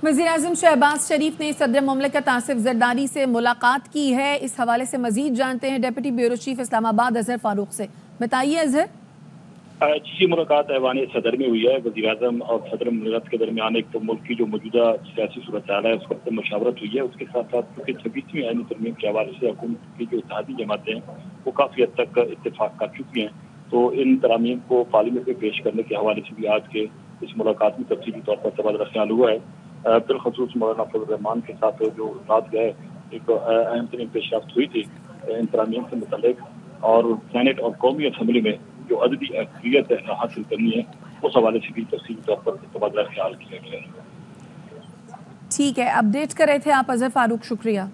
वज़ीर-ए-आज़म शहबाज शरीफ ने सदर मुमलिकत आसिफ जरदारी से मुलाकात की है। इस हवाले से मजीद जानते हैं deputy bureau chief Islamabad Azhar Farooq से। बताइए अजहर। जी, मुलाकात ऐवान सदर में हुई है। वज़ीर-ए-आज़म और सदर मुमलिकत के दरमियान एक तो मुल्क की जो मौजूदा सियासी सूरत हाल है उस पर मशावरत हुई है। उसके साथ साथ क्योंकि 26वीं आईनी तरमीम के हवाले से हुकूमत की जो इत्तेहादी जमातें हैं वो काफ़ी हद तक इत्तेफाक कर चुकी हैं, तो इन तरामीम को पार्लियामेंट में पेश करने के हवाले से भी आज के इस मुलाकात में तफसीली तौर पर तबादला ख्याल हुआ है। बिलखसूस मौलाना फजल रहमान के साथ जो रात गए एक अहम तरीन पेशरफ्त हुई थी इन तरामीम से मुतल्लिक, और सेनेट और कौमी असम्बली में जो अददी अक्सरियत हासिल करनी है उस हवाले से भी तफसीली तौर पर तबादला ख्याल किया गया है। ठीक है, अपडेट कर रहे थे आप अजहर फारूक, शुक्रिया।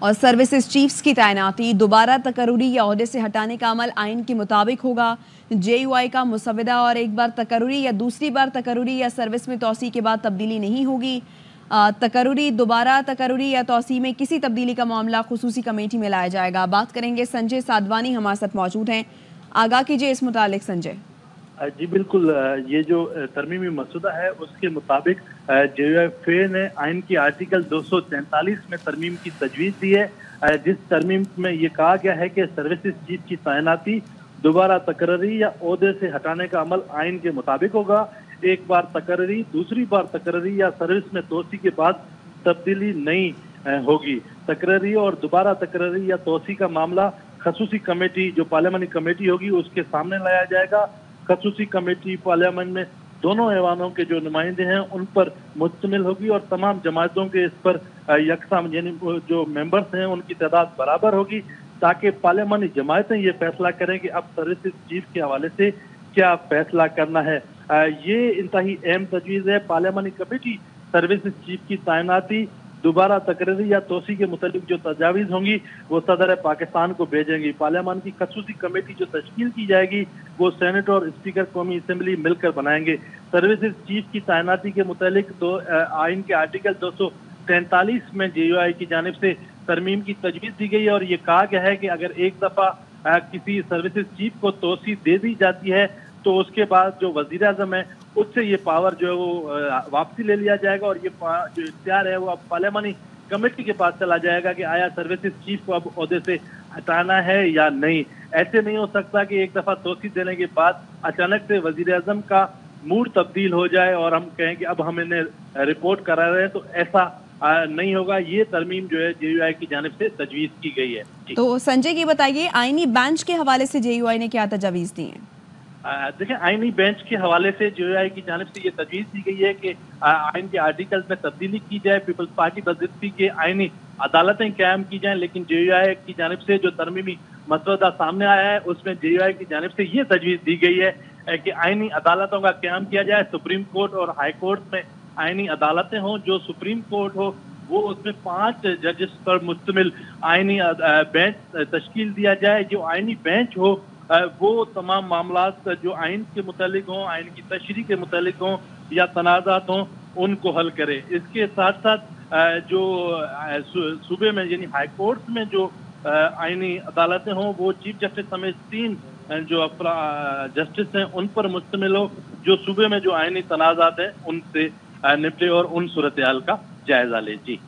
और सर्विसेज चीफ्स की तैनाती दोबारा तकर्रुरी या ओहदे से हटाने का अमल आइन के मुताबिक होगा। JUI का मुसवदा और एक बार तकर्रुरी या दूसरी बार तकर्रुरी या सर्विस में तौसी के बाद तब्दीली नहीं होगी। तकर्रुरी, दोबारा तकर्रुरी या तौसी में किसी तब्दीली का मामला खुसूसी कमेटी में लाया जाएगा। बात करेंगे संजय साधवानी हमारे साथ मौजूद हैं। आगाह कीजिए इस मुतालिक संजय। जी बिल्कुल, ये जो तरमीमी मसूदा है उसके मुताबिक JUI ने आइन की आर्टिकल 243 में तरमीम की तजवीज़ दी है, जिस तरमीम में ये कहा गया है कि सर्विसेज चीफ की तैनाती दोबारा तकर्री या ओहदे से हटाने का अमल आइन के मुताबिक होगा। एक बार तकर्री, दूसरी बार तकर्री या सर्विस में तोसी के बाद तब्दीली नहीं होगी। तकर्री और दोबारा तकर्री या तोसी का मामला खसूसी कमेटी जो पार्लियामानी कमेटी होगी उसके सामने लाया जाएगा। खसूसी कमेटी पार्लियामेंट में दोनों ऐवानों के जो नुमाइंदे हैं उन पर मुश्तमिल होगी और तमाम जमातों के इस पर यकसाम यानी जो मेंबर्स हैं उनकी तादाद बराबर होगी, ताकि पार्लियामानी जमातें ये फैसला करें कि अब सर्विसेज चीफ के हवाले से क्या फैसला करना है। ये इंतहाई अहम तजवीज़ है। पार्लियामानी कमेटी सर्विसेज चीफ की तैनाती, दोबारा तकरीरी या तोसी के मुताबिक जो तजावीज़ होंगी वो सदर पाकिस्तान को भेजेंगी। पार्लियामान की खसूसी कमेटी जो तश्कील की जाएगी वो सेनेट और स्पीकर कौमी असम्बली मिलकर बनाएंगे। सर्विसेज चीफ की तैनाती के मुतालिक तो आइन के आर्टिकल 243 में JUI की जानिब से तरमीम की तजवीज़ दी गई है और ये कहा गया है कि अगर एक दफ़ा किसी सर्विसेज चीफ को तोसी दे दी जाती है तो उसके बाद जो वज़ीर आज़म है उससे ये पावर जो है वो वापसी ले लिया जाएगा और ये जो इख्तियार है वो अब पार्लियामानी कमेटी के पास चला जाएगा कि आया सर्विसेज चीफ को अब ओहदे से हटाना है या नहीं। ऐसे नहीं हो सकता कि एक दफ़ा तोसी देने के बाद अचानक से वज़ीर आज़म का मूड तब्दील हो जाए और हम कहें कि अब हम इन्हें रिपोर्ट करा रहे हैं, तो ऐसा नहीं होगा। ये तरमीम जो है JUI की जानिब से तजवीज़ की गई है। तो संजय की बताइए, आईनी बेंच के हवाले से JUI ने क्या तजावीज़ दी हैं? देखिए, आईनी बेंच के हवाले से JUI की जानिब से ये तजवीज़ दी गई है कि आइन के आर्टिकल्स में तब्दीली की जाए, पीपल्स पार्टी बज़िद्दी के आइनी अदालतें कायम की जाएं। लेकिन JUI की जानिब से जो तरमीमी मसौदा सामने आया है उसमें JUI की जानिब से ये तजवीज़ दी गई है कि आइनी अदालतों का क्याम किया जाए। सुप्रीम कोर्ट और हाई कोर्ट में आइनी अदालतें हों। जो सुप्रीम कोर्ट हो वो उसमें 5 जजेस पर मुश्तमिल आइनी बेंच तश्कील दिया जाए। जो आइनी बेंच हो वो तमाम मामलात जो आइन के मुतालिक हों, आइन की तशरीह के मुतालिक हों या तनाज़ात हों उनको हल करे। इसके साथ साथ जो सूबे में यानी हाई कोर्ट में जो आइनी अदालतें हों वो चीफ जस्टिस समेत 3 जो जस्टिस हैं उन पर मुश्तमिल हो, जो सूबे में जो आइनी तनाज़ात हैं उनसे निपटे और उन सूरत हाल का जायजा ले। जी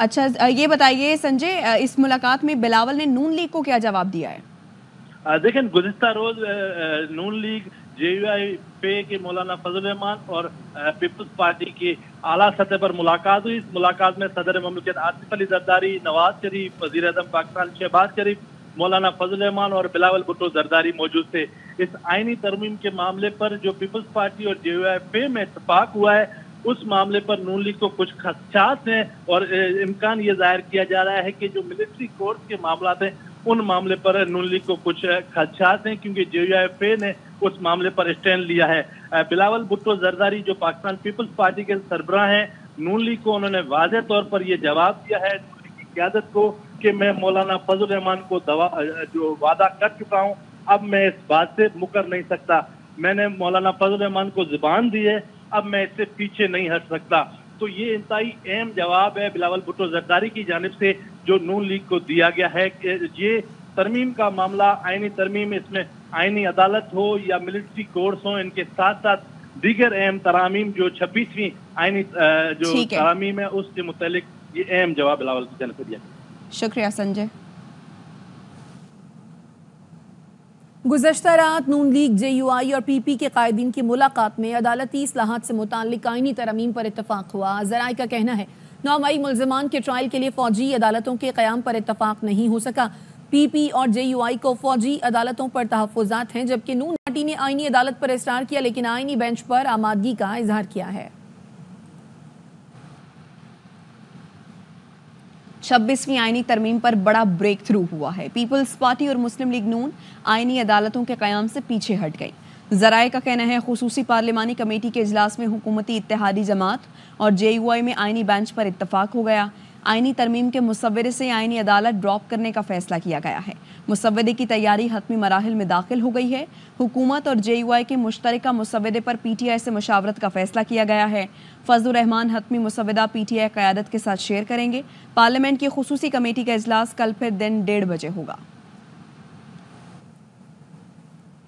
अच्छा, ये बताइए संजय, इस मुलाकात में बिलावल ने नून लीग को क्या जवाब दिया है? देखें, गुज़िश्ता रोज नून लीग JUI पे के मौलाना फजल रहमान और पीपल्स पार्टी की आला सतह पर मुलाकात हुई। इस मुलाकात में सदर ममलिकत आसिफ अली जरदारी, नवाज शरीफ, वज़ीर आज़म पाकिस्तान शहबाज शरीफ, मौलाना फजल रहमान और बिलावल भुट्टो जरदारी मौजूद थे। इस आइनी तरमीम के मामले पर जो पीपल्स पार्टी और JUI पे में इत्तफाक हुआ है उस मामले पर नून लीग को कुछ खदशात हैं और इम्कान ये जाहिर किया जा रहा है कि जो मिलिट्री कोर्ट के मामला हैं उन मामले पर नून लीग को कुछ खदशात हैं, क्योंकि JUI ने उस मामले पर स्टैंड लिया है। बिलावल भुट्टो जरदारी जो पाकिस्तान पीपल्स पार्टी के सरबराह हैं, नून लीग को उन्होंने वाज़ेह तौर पर यह जवाब दिया है नून लीग की क़यादत को कि मैं मौलाना फजल रहमान को जो वादा कर चुका हूँ, अब मैं इस बात से मुकर नहीं सकता। मैंने मौलाना फजल रहमान को ज़ुबान दी है, अब मैं इससे पीछे नहीं हट सकता। तो ये इंतहाई अहम जवाब है बिलावल भुट्टो जरदारी की जानिब से जो नून लीग को दिया गया है कि ये तरमीम का मामला, आईनी तरमीम, इसमें आईनी अदालत हो या मिलिट्री कोर्ट्स हो, इनके साथ साथ दीगर अहम तरामीम जो 26वीं आईनी जो तरामीम है उससे मुतालिक ये अहम जवाब बिलावल की जानब से दिया। शुक्रिया संजय। गुज़श्ता रात नून लीग, JUI और PP के कायदीन की मुलाकात में अदालती इस्लाहात से मुताल्लिक आईनी तरमीम पर इत्तफाक हुआ। ज़राए का कहना है 9 मई मुल्ज़िमान के ट्रायल के लिए फौजी अदालतों के क़याम पर इत्तफाक नहीं हो सका। PP और JUI को फौजी अदालतों पर तहफ़्फ़ुज़ात हैं, जबकि नून पार्टी ने आईनी अदालत पर इसरार किया, लेकिन आईनी बेंच पर आमादगी का इजहार किया है। 26वीं आईनी तरमीम पर बड़ा ब्रेक थ्रू हुआ है। पीपल्स पार्टी और मुस्लिम लीग नून आईनी अदालतों के क़याम से पीछे हट गई। ज़राए का कहना है खुसूसी पार्लिमानी कमेटी के इजलास में हुकूमती इत्तेहादी जमात और JUI में आईनी बेंच पर इत्तफाक हो गया। आईनी तरमीम के मुसव्वदे से आईनी अदालत ड्रॉप करने का फैसला किया गया है। मुसव्वदे की तैयारी हतमी मराहिल में दाखिल हो गई है। हुकूमत और JUI के मुश्तरका मुसव्वदे पर PTI से मुशावरत का फैसला किया गया है। फजलुर रहमान हतमी मुसव्वदा PTI क़यादत के साथ शेयर करेंगे। पार्लियामेंट की खुसूसी कमेटी का इजलास कल फिर दिन 1:30 बजे होगा।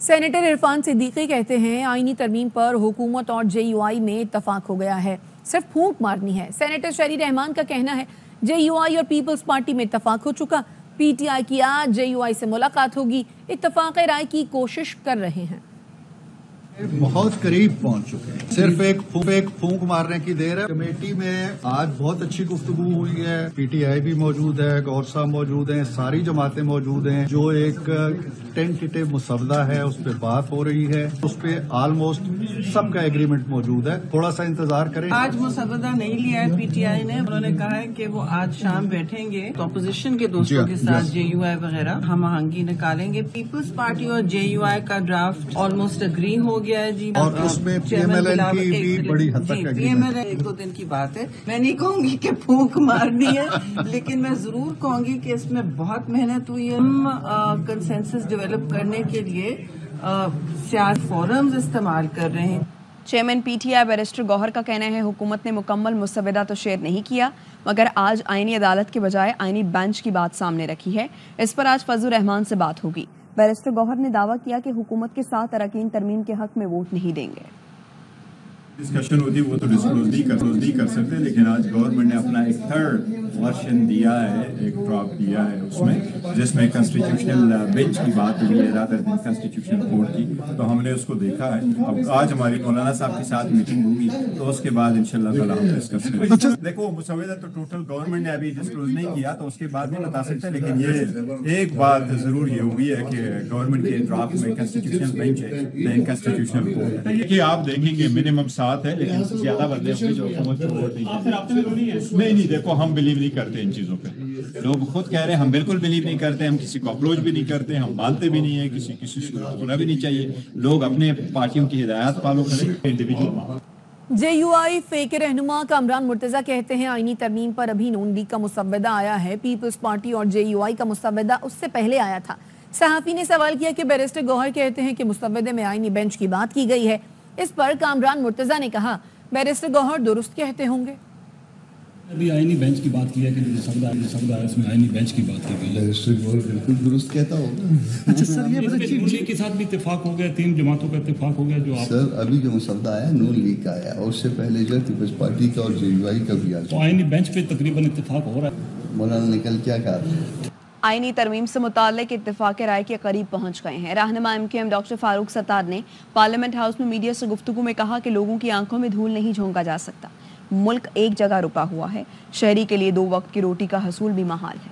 सेनेटर इरफान सिद्दीकी कहते हैं आईनी तरमीम पर हुकूमत और JUI में इत्तफाक हो गया है, सिर्फ फूंक मारनी है। सेनेटर शहरी रहमान का कहना है JUI और पीपल्स पार्टी में इत्तफाक हो चुका, PTI की आज JUI से मुलाकात होगी, इत्तफाक राय की कोशिश कर रहे हैं। बहुत करीब पहुंच चुके हैं, सिर्फ एक फूंक मारने की देर है। कमेटी में आज बहुत अच्छी गुफ्तगू हुई है, PTI भी मौजूद है, गौर साहब मौजूद हैं, सारी जमातें मौजूद हैं। जो एक टेंटेटिव मुसवदा है उस पर बात हो रही है, उस पर ऑलमोस्ट सबका एग्रीमेंट मौजूद है। थोड़ा सा इंतजार करें। आज मुसवदा नहीं लिया है PTI ने, उन्होंने कहा है कि वो आज शाम बैठेंगे तो अपोजिशन के दोस्तों के साथ JUI वगैरह हम आहंगी निकालेंगे। पीपल्स पार्टी और JUI का ड्राफ्ट ऑलमोस्ट अग्री हो गया है जी, और उसमें PMLN की भी बड़ी हद तक PMLN 1-2 दिन की बात है। मैं नहीं कहूंगी कि फूंक मारनी है, लेकिन मैं जरूर कहूंगी कि इसमें बहुत मेहनत हुई है। हम कंसेंसस डेवलप करने के लिए सियासी फोरम्स इस्तेमाल कर रहे हैं। चेयरमैन PTI बैरिस्टर गौहर का कहना है हुकूमत ने मुकम्मल मुसव्वदा तो शेयर नहीं किया, मगर आज आईनी अदालत के बजाय आईनी बेंच की बात सामने रखी है। इस पर आज फजलुर रहमान से बात होगी। बैरिस्टर गौहर ने दावा किया कि हुकूमत के 7 अरकान तरमीम के हक में वोट नहीं देंगे। डिस्कशन होती है वो तो डिस्क्लोज नहीं कर सकते, लेकिन आज गवर्नमेंट ने अपना एक थर्ड वर्जन दिया है, एक ड्राफ्ट दिया है उसमें, जिसमें कॉन्स्टिट्यूशनल बेंच की बात हुई है रादर देन कॉन्स्टिट्यूशनल कोर्ट की। तो हमने उसको देखा है। अब आज हमारी मौलाना साहब के साथ मीटिंग होगी तो उसके बाद इंशाल्लाह ताला हम डिस्कस करेंगे। देखो मुसव्वदा तो टोटल गवर्नमेंट ने अभी डिस्क्लोज नहीं किया तो उसके बाद नहीं बता सकते, लेकिन ये एक बात जरूर ये हुई है कि गवर्नमेंट के ड्राफ्ट में कॉन्स्टिट्यूशनल बेंच है देन कॉन्स्टिट्यूशनल कोर्ट है। देखिए आप देखेंगे मिनिमम 7 है, लेकिन ज्यादा बंदे होंगे जो हुकूमत को वोट नहीं। देखो हम बिलीव नहीं करते इन चीजों पे, लोग खुद कह रहे हैं हम बिल्कुल बिलीव नहीं करते, हम किसी को अप्रोच भी नहीं करते, हम मानते भी नहीं है, किसी को होना भी नहीं चाहिए। लोग अपने पार्टियों की हिदायत फॉलो करें, इंडिविजुअल। JUI फेक रहनुमा कामरान मुर्तजा कहते हैं आईनी तरमीम पर अभी नून लीग का मुसव्वदा आया है, पीपल्स पार्टी और JUI का मुसव्वदा उससे पहले आया था। सहाफी ने सवाल किया कि बैरिस्टर गौहर कहते हैं कि मुसव्वदे में आईनी बेंच की बात की गई है। इस पर कामरान मुर्तजा ने कहा बैरिस्टर गौहर दुरुस्त कहते होंगे। अभी आईनी बेंच की बात की है कि जो मुसव्वदा है उसमें आईनी बेंच की बात की गई है। बैरिस्टर गौहर बिल्कुल दुरुस्त कहता होगा। अच्छा सर, ये मुझे के साथ भी इत्तेफाक हो गया, 3 जमातों का इत्तेफाक हो गया। जो आप सर अभी जो मुसवदा आया नून लीग का आया और उससे पहले जो पीपल्स पार्टी का और JUI का भी आया, तो आईनी बेंच पे तकरीबन इत्तेफाक हो रहा है। मौलाना निकल क्या कहा, आईनी तरमीम से मुताल्लिक इत्तेफाक राय के करीब पहुंच गए हैं। रहनुमा MKM डॉक्टर फारूक सत्तार ने पार्लियामेंट हाउस में मीडिया से गुफ्तगू में कहा कि लोगों की आंखों में धूल नहीं झोंका जा सकता, मुल्क एक जगह रुका हुआ है, शहरी के लिए 2 वक्त की रोटी का हसूल भी महाल है।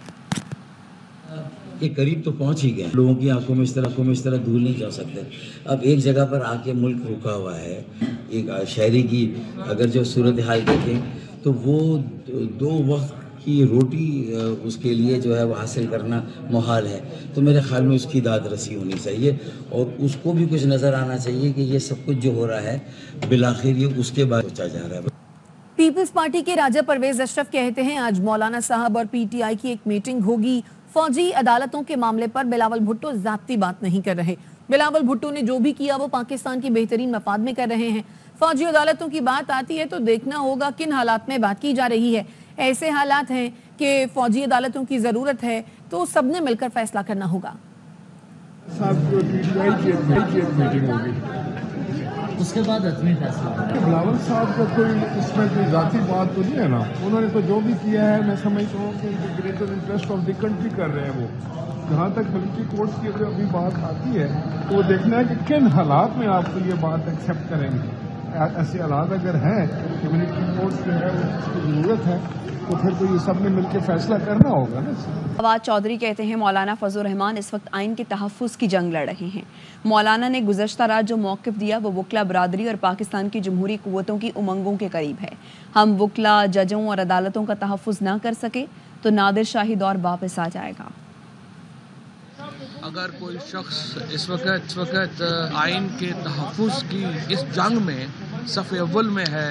के करीब तो पहुंच ही गए, लोगों की आंखों में इस तरह धूल नहीं जा सकते। अब एक जगह पर आके मुल्क रुका हुआ है। एक शहरी की अगर जो सूरत हाल देखें तो वो 2 वक्त की रोटी उसके लिए जो है वो हासिल करना मुहाल है। तो मेरे ख्याल में उसकी दाद रसी होनी चाहिए और उसको भी कुछ नज़र आना चाहिए कि ये सब कुछ जो हो रहा है बिलाखिर ये उसके बाद सोचा जा रहा है। पीपल्स पार्टी के राजा परवेज अशरफ कहते हैं आज मौलाना साहब और PTI की एक मीटिंग होगी। फौजी अदालतों के मामले पर बिलावल भुट्टो ज़ाती बात नहीं कर रहे। बिलावल भुट्टो ने जो भी किया वो पाकिस्तान की बेहतरीन मफाद में कर रहे हैं। फौजी अदालतों की बात आती है तो देखना होगा किन हालात में बात की जा रही है। ऐसे हालात हैं कि फौजी अदालतों की ज़रूरत है तो सब ने मिलकर फैसला करना होगा। मीटिंग होगी, उसके बाद अपनी फैसला। बिलावल साहब का कोई इसमें कोई जाती बात तो नहीं है ना, उन्होंने तो जो भी किया है मैं समझता हूँ कि greater interest of the country कर रहे हैं वो। जहाँ तक मिलिट्री कोर्ट की जो अभी बात आती है वो देखना है कि किन हालात में आप ये बात एक्सेप्ट करेंगे। ऐसे हालात अगर हैं कि मिलिट्री कोर्ट जो है उसकी ज़रूरत है तो फिर तो ये सब ने मिलकर फैसला करना होगा ना। फवाद चौधरी कहते हैं मौलाना फजल रहमान इस वक्त आइन के तहफ़्फ़ुज़ की जंग लड़ रहे हैं। मौलाना ने गुज़श्ता रात जो मौक़िफ़ दिया वो वकला बरादरी और पाकिस्तान की जमहूरी क़ुव्वतों की उमंगों के करीब है। हम वकला, जजों और अदालतों का तहफ़्फ़ुज़ ना कर सके तो नादिर शाही दौर वापस आ जाएगा। अगर कोई शख्स इस वक्त आइन के तहफ़्फ़ुज़ की इस जंग में सफ़े अव्वल में है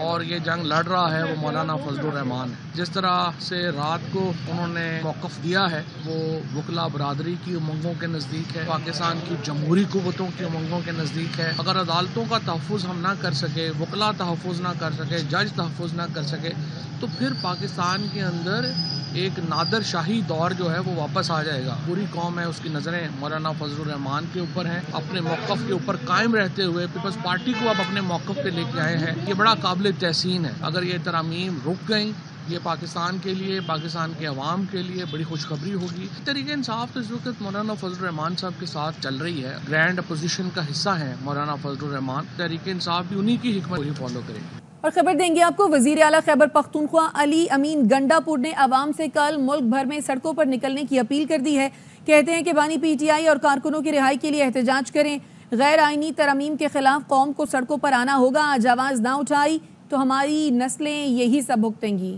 और ये जंग लड़ रहा है वो मौलाना फजल रहमान है। जिस तरह से रात को उन्होंने मौक़िफ़ दिया है वो वकला बरादरी की उमंगों के नज़दीक है, पाकिस्तान की जमहूरी क़ुव्वतों की उमंगों के नज़दीक है। अगर अदालतों का तहफ़्फ़ुज़ हम ना कर सके, वकला तहफ़्फ़ुज़ ना कर सके, जज तहफ़्फ़ुज़ ना कर सके तो फिर पाकिस्तान के अंदर एक नादर शाही दौर जो है वो वापस आ जाएगा। पूरी कौम है उसकी नज़रें मौलाना फजल रहमान के ऊपर हैं। अपने मौक़िफ़ के ऊपर कायम रहते हुए पीपल्स पार्टी को अब अपने मौक़िफ़ पे लेके आए हैं। ये बड़ा काबिल तहसीन है। अगर ये तरामीम रुक गई ये पाकिस्तान के लिए, पाकिस्तान के अवाम के लिए बड़ी खुशखबरी होगी। तहरीक इंसाफ तो इस वक्त मौलाना फजल रहमान साहब के साथ चल रही है, ग्रैंड अपोजिशन का हिस्सा है मौलाना फजल रहमान। तहरीक इंसाफ भी उन्हीं की हिकमत ही फॉलो करेगी। और खबर देंगे आपको, वजीर आला खैबर पख्तूनख्वा अली अमीन गंडापुर ने आवाम से कल मुल्क भर में सड़कों पर निकलने की अपील कर दी है। कहते हैं कि बानी PTI और कारकुनों की रिहाई के लिए एहतजाज करें। गैर आइनी तरमीम के खिलाफ कौम को सड़कों पर आना होगा। आज आवाज़ ना उठाई तो हमारी नस्लें यही सब भुगतेंगी।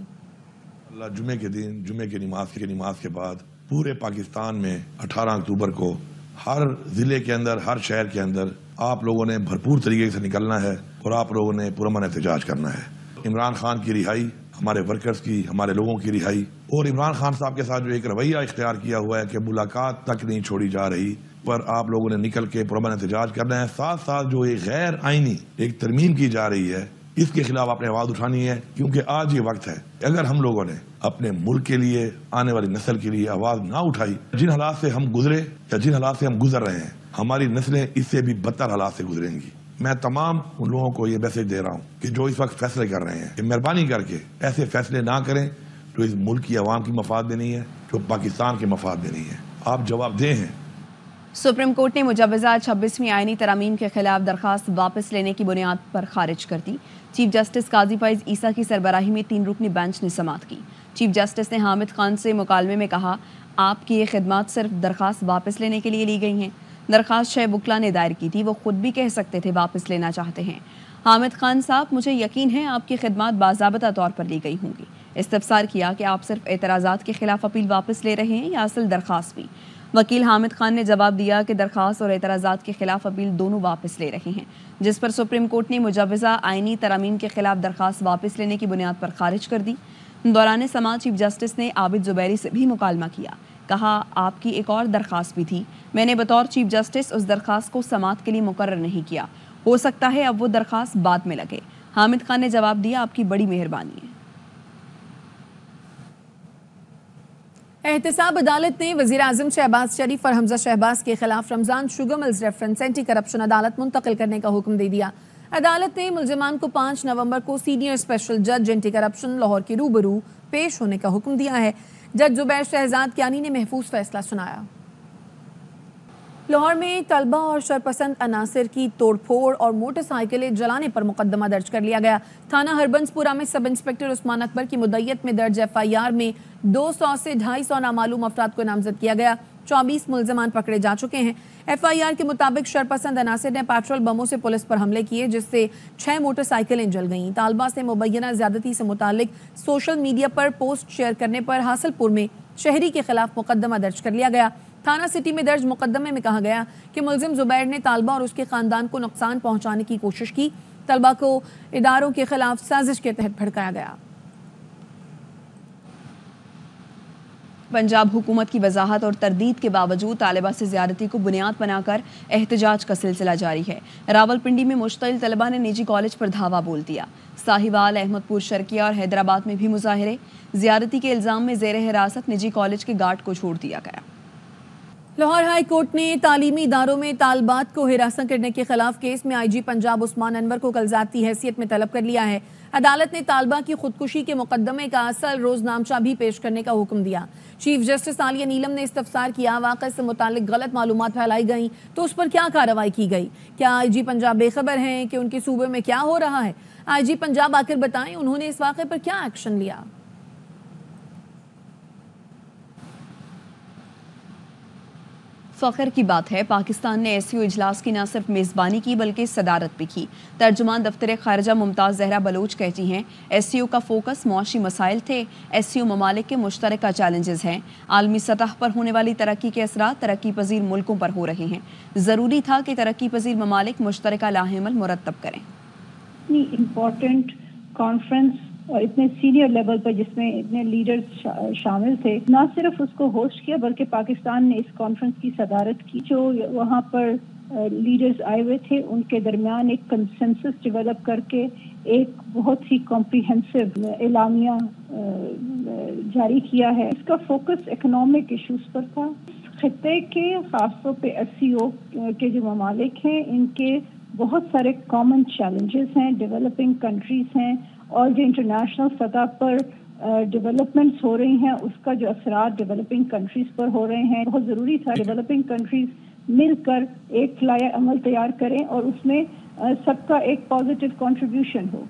जुमे के दिन जुमे की नमाज के बाद पूरे पाकिस्तान में 18 अक्टूबर को हर जिले के अंदर, हर शहर के अंदर आप लोगों ने भरपूर तरीके से निकलना है और आप लोगों ने पुरअमन एहतजाज करना है। इमरान खान की रिहाई, हमारे वर्कर्स की, हमारे लोगों की रिहाई और इमरान खान साहब के साथ जो एक रवैया इख्तियार किया हुआ है कि मुलाकात तक नहीं छोड़ी जा रही, पर आप लोगों ने निकल के पुरअमन एहतजाज करना है। साथ साथ जो एक गैर आइनी एक तरमीम की जा रही है इसके खिलाफ आपने आवाज उठानी है, क्योंकि आज ये वक्त है। अगर हम लोगों ने अपने मुल्क के लिए, आने वाली नस्ल के लिए आवाज ना उठाई, जिन हालात से हम गुजरे या जिन हालात से हम गुजर रहे हैं, हमारी नस्लें इससे भी बदतर हालात से गुजरेंगी। मैं तमाम उन लोगों को ये मैसेज दे रहा हूँ कि जो इस वक्त फैसले कर रहे हैं कि मेहरबानी करके ऐसे फैसले ना करें जो इस मुल्क की आवाम की मफाद में नहीं है, जो पाकिस्तान के मफाद में नहीं है। आप जवाबदेह हैं। सुप्रीम कोर्ट ने मुजवज़ा 26वीं आईनी तरमीम के खिलाफ दरख्वास्त वापस लेने की बुनियाद पर खारिज कर दी। चीफ जस्टिस काजी फैज़ ईसा की सरबराही में 3 रुकनी बेंच ने समाअत की। चीफ जस्टिस ने हामिद खान से मुकालमे में कहा, आपकी ये खिदमात सिर्फ दरख्वास्त वापस लेने के लिए ली गई हैं। दरख्वास्त शे बुकला ने दायर की थी, वो खुद भी कह सकते थे वापस लेना चाहते हैं। हामिद खान साहब, मुझे यकीन है आपकी खिदमात बाज़ाबता तौर पर ली गई होंगी। इस्तफसार किया कि आप सिर्फ एतराज़ात के खिलाफ अपील वापस ले रहे हैं या असल दरख्वास्त भी। वकील हामिद खान ने जवाब दिया कि दरख्वास्त और एतराज़ात के खिलाफ अपील दोनों वापस ले रहे हैं, जिस पर सुप्रीम कोर्ट ने मुजवज़ा आइनी तरमीम के खिलाफ दरख्वास्त वापस लेने की बुनियाद पर खारिज कर दी। दौरान समाअत चीफ जस्टिस ने आबिद जुबैरी से भी मुकालमा किया। कहा, आपकी एक और दरख्वास्त भी थी, मैंने बतौर चीफ जस्टिस उस दरख्वास्त को समाअत के लिए मुकर्रर नहीं किया, हो सकता है अब वो दरख्वास्त बाद में लगे। हामिद खान ने जवाब दिया, आपकी बड़ी मेहरबानी है। एहतसाब अदालत ने वज़ीर आज़म शहबाज शरीफ और हमजा शहबाज के खिलाफ Ramzan sugar mills reference anti corruption अदालत मुंतकिल करने का हुक्म दे दिया। अदालत ने मुलजिमान को 5 नवंबर को सीनियर स्पेशल जज एंटी करप्शन लाहौर के रूबरू पेश होने का हुक्म दिया है। जज जुबैर शहजाद क्यानी ने महफूज फैसला सुनाया। लाहौर में तलबा और शरपसंद अनासिर की तोड़फोड़ और मोटरसाइकिलें जलाने पर मुकदमा दर्ज कर लिया गया। थाना हरबंसपुरा में सब इंस्पेक्टर उस्मान अकबर की मुद्दयत में दर्ज FIR में 200 से 250 नामालूम अफराद को नामजद किया गया। 24 मुल्जिमान पकड़े जा चुके हैं। FIR के मुताबिक शरपसंद अनासिर ने पेट्रोल बमों से पुलिस पर हमले किए, जिससे 6 मोटरसाइकिलें जल गईं। तालबा से मुबैना ज्यादती से मुतालिक सोशल मीडिया पर पोस्ट शेयर करने पर हासिलपुर में शहरी के खिलाफ मुकदमा दर्ज कर लिया गया। थाना सिटी में दर्ज मुकदमे में कहा गया कि मुल्जिम जुबैर ने तालबा और उसके खानदान को नुकसान पहुंचाने की कोशिश की। तलबा को इदारों के खिलाफ साजिश के तहत भड़काया गया। पंजाब हुकूमत की वजाहत और तरदीद के बावजूद तालिबा से ज़्यादती को बुनियाद बनाकर एहतजाज का सिलसिला जारी है। रावलपिंडी में मुश्तइल तलबा ने निजी कॉलेज पर धावा बोल दिया। साहिवाल, अहमदपुर शर्किया और हैदराबाद में भी मुजाहिरे। ज़्यादती के इल्ज़ाम में ज़ेर हिरासत निजी कॉलेज के गार्ड को छोड़ दिया गया। लाहौर हाई कोर्ट ने तालीमी इदारों में तालबात को हिरासत करने के खिलाफ केस में IG पंजाब उस्मान अनवर को कल ज़ाती हैसियत में तलब कर लिया है। अदालत ने तालबा की खुदकुशी के मुकदमे का असल रोजनामचा भी पेश करने का हुक्म दिया। चीफ जस्टिस आलिया नीलम ने इस्तफसार किया, वाक़े से मुतालिक गलत मालूमात फैलाई गई तो उस पर क्या कार्रवाई की गई? क्या IG पंजाब बेखबर हैं कि उनके सूबे में क्या हो रहा है? IG पंजाब आकर बताएं उन्होंने इस वाक़े पर क्या एक्शन लिया। फ़ख्र की बात है पाकिस्तान ने SCO इजलास की न सिर्फ मेज़बानी की बल्कि सदारत भी की। तर्जुमान दफ्तर ख़ारिजा मुमताज़ ज़हरा बलोच कहती हैं SCO का फोकस मुआशी मसाइल थे। SCO ममालिक के मुश्तरका चैलेंजेस हैं। आलमी सतह पर होने वाली तरक्की के असरात तरक्की पजीर मुल्कों पर हो रहे हैं। ज़रूरी था कि तरक्की पजीर ममालिक मुश्तरका लाहेमल मुरतब करें। इतनी इम्पोर्टेंट कॉन्फ्रेंस और इतने सीनियर लेवल पर जिसमें इतने लीडर्स शामिल थे, ना सिर्फ उसको होस्ट किया बल्कि पाकिस्तान ने इस कॉन्फ्रेंस की सदारत की। जो वहाँ पर लीडर्स आए हुए थे उनके दरमियान एक कंसेंसस डेवलप करके एक बहुत ही कॉम्प्रिहेंसिव एलामिया जारी किया है। इसका फोकस इकोनॉमिक इश्यूज पर था। खित्ते के खासतौर पे SCO के जो ममालिक हैं इनके बहुत सारे कॉमन चैलेंजेस हैं, डेवलपिंग कंट्रीज हैं और जो इंटरनेशनल सतह पर डेवलपमेंट्स हो रही हैं उसका जो असरात डेवलपिंग कंट्रीज पर हो रहे हैं। बहुत ज़रूरी था डेवलपिंग कंट्रीज मिलकर एक फ्लायर अमल तैयार करें और उसमें सबका एक पॉजिटिव कंट्रीब्यूशन हो।